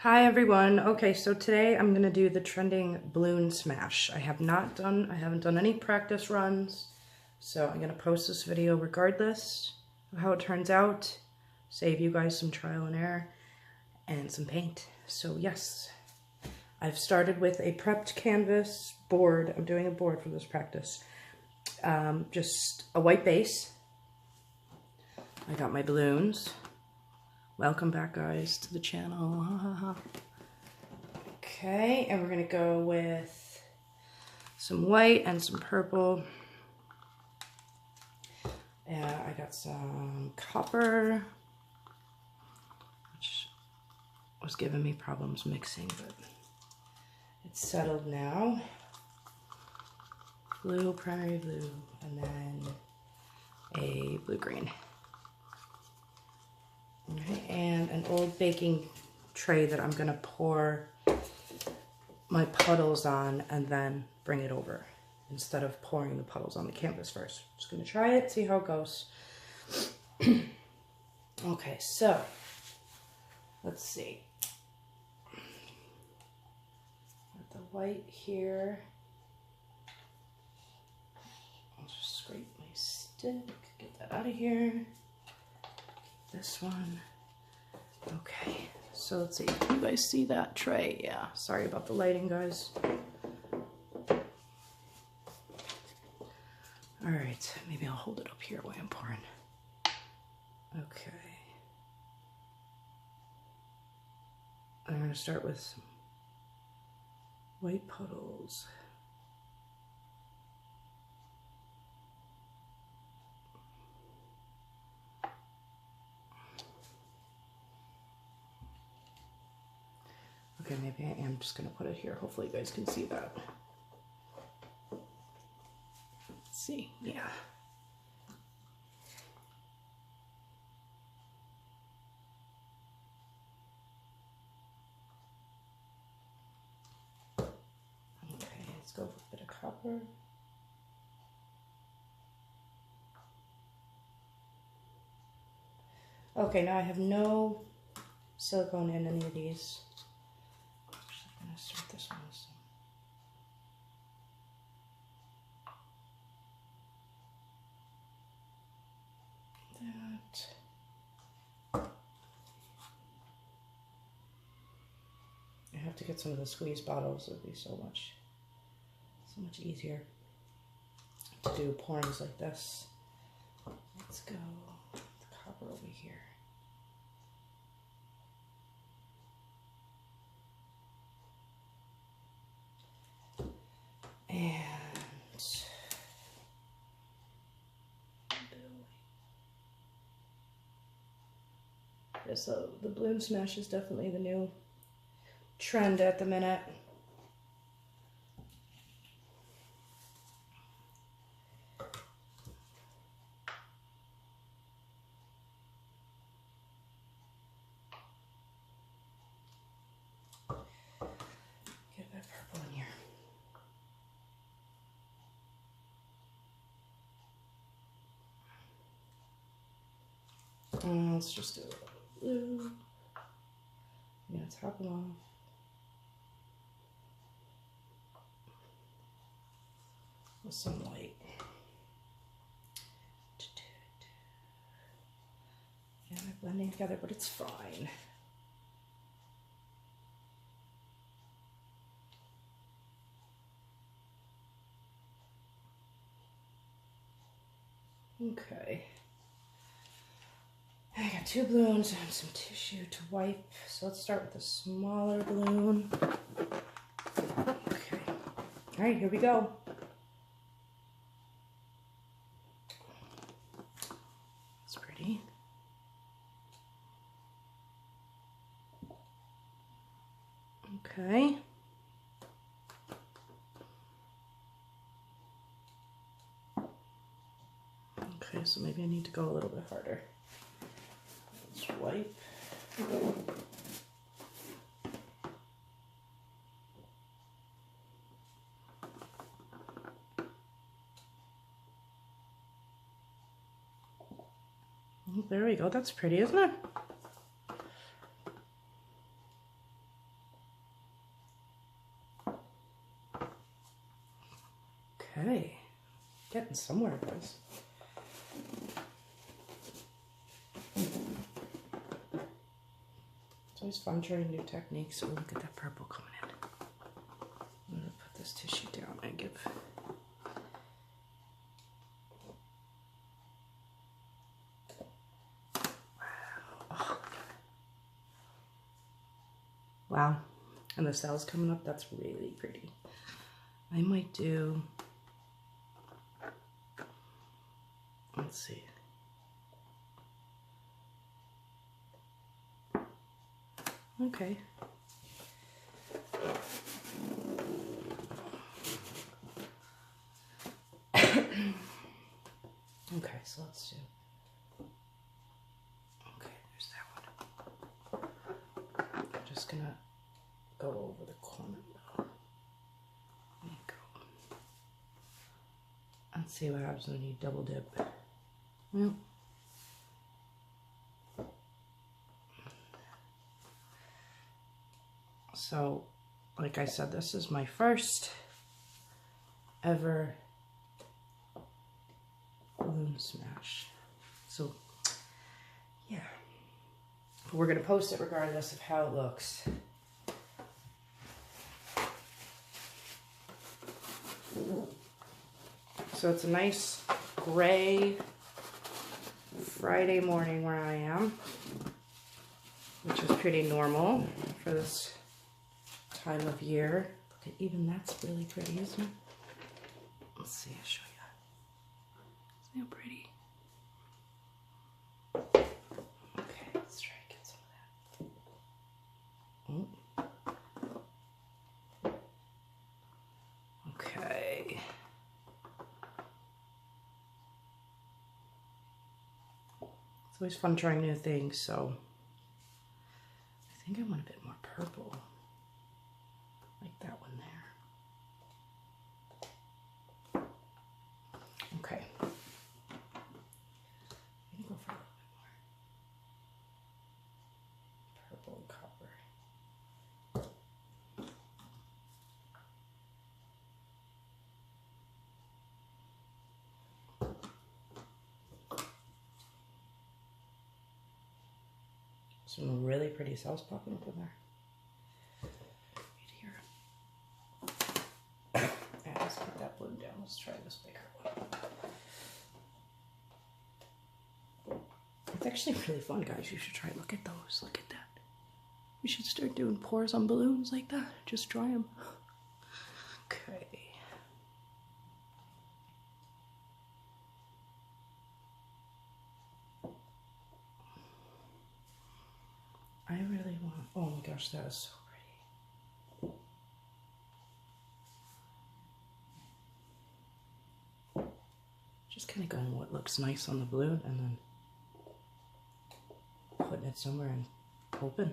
Hi everyone. Okay, so today I'm gonna do the trending balloon smash. I haven't done any practice runs, so I'm gonna post this video regardless of how it turns out. Save you guys some trial and error and some paint. So yes, I've started with a prepped canvas board. I'm doing a board for this practice. Just a white base. I got my balloons. Welcome back, guys, to the channel. Okay, and we're gonna go with some white and some purple. I got some copper, which was giving me problems mixing, but it's settled now. Blue, primary blue, and then a blue-green. Okay, and an old baking tray that I'm gonna pour my puddles on and then bring it over instead of pouring the puddles on the canvas first. Just gonna try it, see how it goes. Okay, so let's see. Got the white here. I'll just scrape my stick, get that out of here. This one. Okay, so let's see. Can you guys see that tray? Yeah, sorry about the lighting, guys. All right, maybe I'll hold it up here while I'm pouring. Okay. I'm gonna start with some white puddles. Okay, maybe I am just gonna put it here. Hopefully you guys can see that. Let's see, yeah. Okay, let's go with a bit of copper. Okay, now I have no silicone in any of these. I'm gonna start this one with some. That. I have to get some of the squeeze bottles. It would be so much easier to do pourings like this. Let's go with the copper over here. And yeah, so the balloon smash is definitely the new trend at the minute. Get that purple in here. And let's just do a little blue. I'm gonna top them off. With some white. Yeah, they're blending together, but it's fine. Okay. I got two balloons and some tissue to wipe. So let's start with a smaller balloon. Okay. All right, here we go. It's pretty. Okay. Okay, so maybe I need to go a little bit harder. Let's wipe. There we go. That's pretty, isn't it? Okay, getting somewhere, guys. It's always fun trying new techniques. Oh, look at that purple coming in. I'm gonna put this tissue down and give. Wow. Oh. Wow. And the cells coming up, that's really pretty. I might do, let's see. Okay. Okay, so let's do, okay, there's that one. I'm just gonna go over the corner though. There you go. Let's see what happens when you double dip. Well, so, like I said, this is my first ever balloon smash. So, yeah. But we're going to post it regardless of how it looks. So it's a nice gray Friday morning where I am, which is pretty normal for this time of year. Look at, even that's really pretty, isn't it? Let's see, I'll show you. Isn't it pretty? Okay, let's try to get some of that. Oh. Okay. It's always fun trying new things, so I think I want a bit more purple. Like that one there. Okay. I'm gonna go for a little bit more purple and copper. Some really pretty cells popping up in there. Right here. Yeah, let's put that balloon down. Let's try this bigger one. It's actually really fun, guys. You should try. Look at those. Look at that. We should start doing pours on balloons like that. Just dry them. Okay. I really want, oh my gosh, that is so pretty. Just kind of going what looks nice on the balloon and then putting it somewhere and hoping.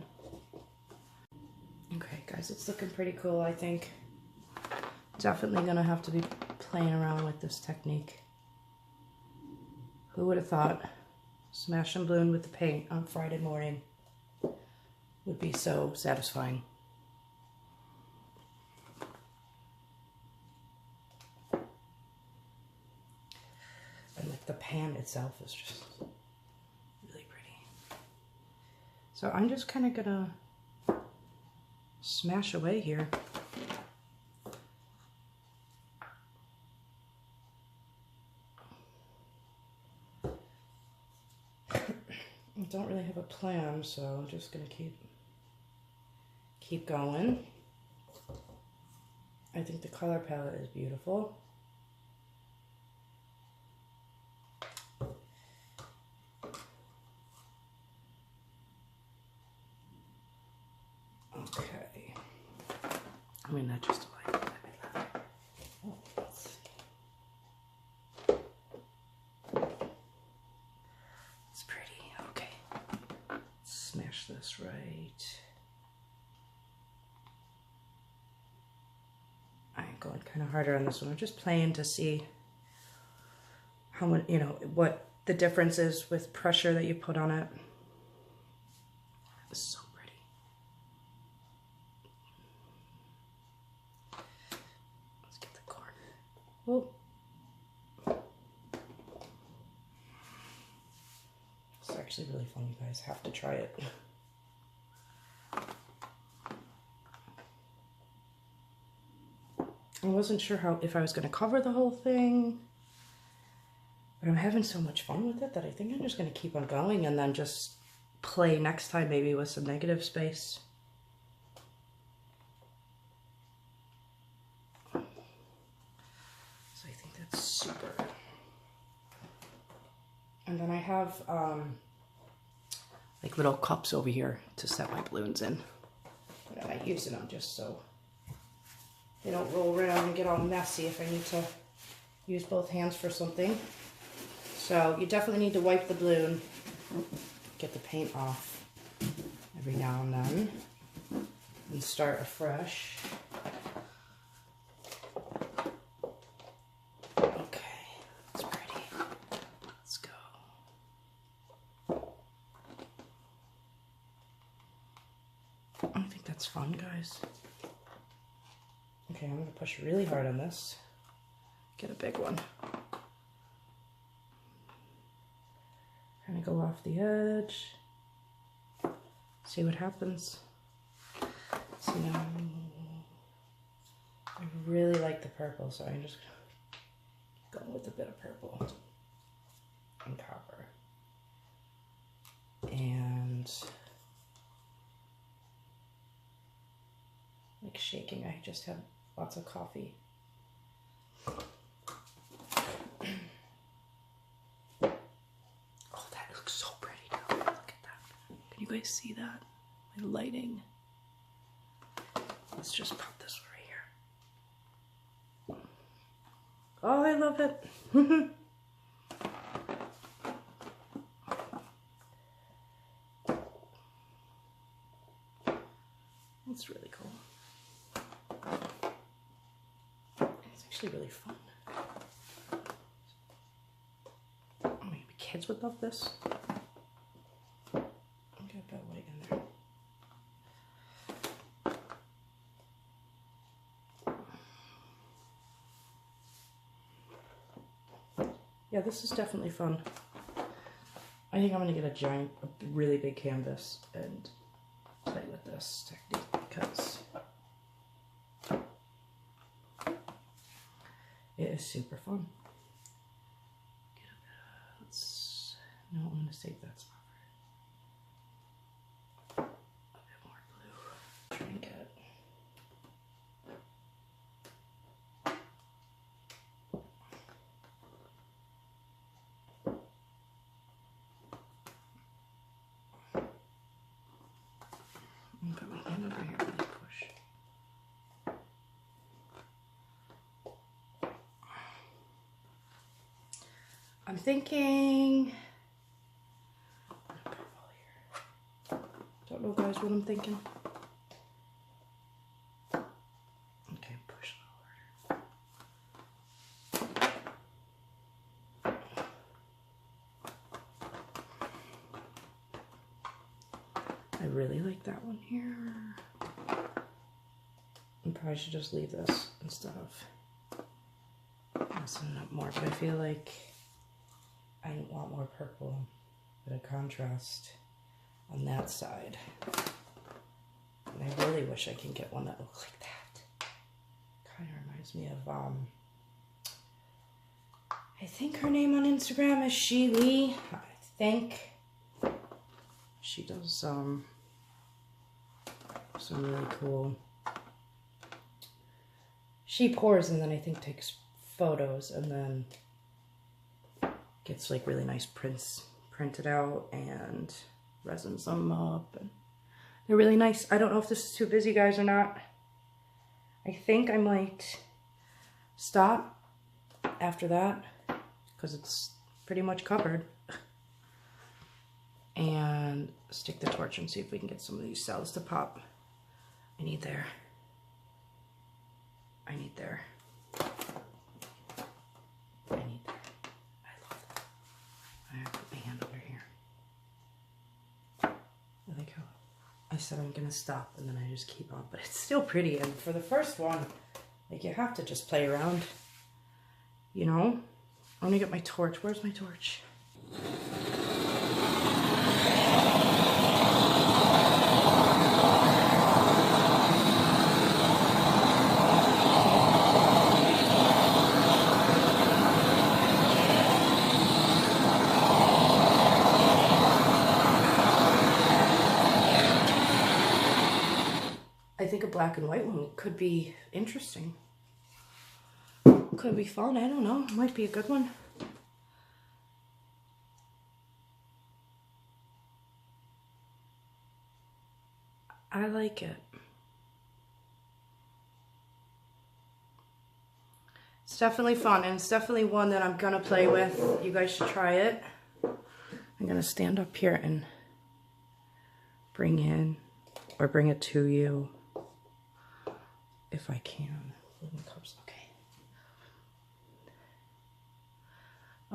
Okay, guys, it's looking pretty cool, I think. Definitely gonna have to be playing around with this technique. Who would have thought smash and balloon with the paint on Friday morning would be so satisfying. And like the pan itself is just really pretty. So I'm just kind of gonna smash away here. I don't really have a plan, so I'm just gonna keep going. I think the color palette is beautiful. Okay. I mean, not just like that. Oh, let's see. It's pretty. Okay. Smash this right. I'm going kind of harder on this one. I'm just playing to see how much, you know, what the difference is with pressure that you put on it. It's so pretty. Let's get the corner. Whoa. actually really fun, you guys. Have to try it. I wasn't sure if I was going to cover the whole thing, but I'm having so much fun with it that I think I'm just going to keep on going and then just play next time maybe with some negative space. So I think that's super. And then I have like little cups over here to set my balloons in. But I'm not using them just so they don't roll around and get all messy if I need to use both hands for something. So you definitely need to wipe the balloon, get the paint off every now and then, and start afresh. Okay, that's pretty. Let's go. I think that's fun, guys. Okay, I'm going to push really hard on this. Get a big one. Kind of go off the edge. See what happens. So now, I really like the purple, so I'm just going with a bit of purple and copper. And like shaking, I just had lots of coffee. Oh, that looks so pretty now. Look at that. Can you guys see that? My lighting. Let's just pop this right here. Oh, I love it. It's really cool. It's actually really fun. Maybe kids would love this. Get that white in there. Yeah, this is definitely fun. I think I'm gonna get a really big canvas and play with this technique because it is super fun. No, I'm going to save that spot for a bit more blue. Try and get I'm put my hand over here and push. I'm thinking. Don't know, guys, what I'm thinking. Okay, push it harder. I really like that one here. I probably should just leave this instead of messing it up more, but I feel like I want more purple, bit of contrast on that side. And I really wish I can get one that looks like that. Kind of reminds me of, I think her name on Instagram is She Lee. I think she does some really cool. She pours and then I think takes photos and then gets like really nice prints printed out and resins them up, and they're really nice. I don't know if this is too busy, guys, or not. I think I might stop after that because it's pretty much covered, and stick the torch and see if we can get some of these cells to pop. I need there. I need there. I need there. I love that. I have to put my hand over here. I like how I said I'm gonna stop and then I just keep on, but it's still pretty. And for the first one, like, you have to just play around, you know? I'm gonna get my torch. Where's my torch? I think a black and white one could be interesting. Could be fun, I don't know. Might be a good one. I like it. It's definitely fun, and it's definitely one that I'm gonna play with. You guys should try it. I'm gonna stand up here and bring it to you if I can. Okay.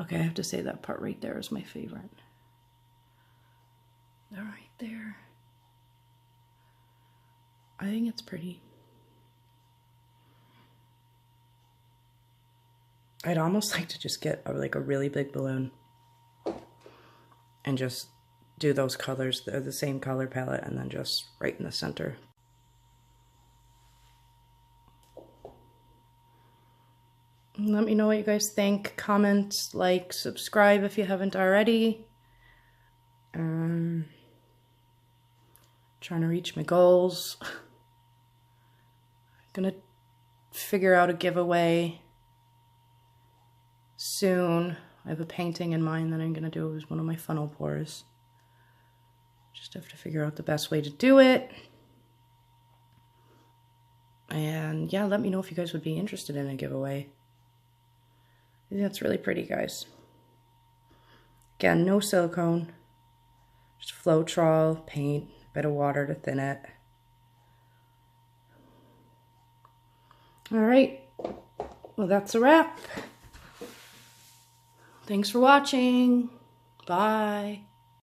Okay, I have to say that part right there is my favorite. All right there. I think it's pretty. I'd almost like to just get like a really big balloon and just do those colors. They're the same color palette, and then just right in the center. Let me know what you guys think. Comment, like, subscribe if you haven't already. Trying to reach my goals. Gonna figure out a giveaway soon. I have a painting in mind that I'm gonna do as one of my funnel pours. Just have to figure out the best way to do it. And yeah, let me know if you guys would be interested in a giveaway. I think that's really pretty, guys. Again, no silicone. Just Floetrol, paint, bit of water to thin it. All right, well, that's a wrap. Thanks for watching. Bye.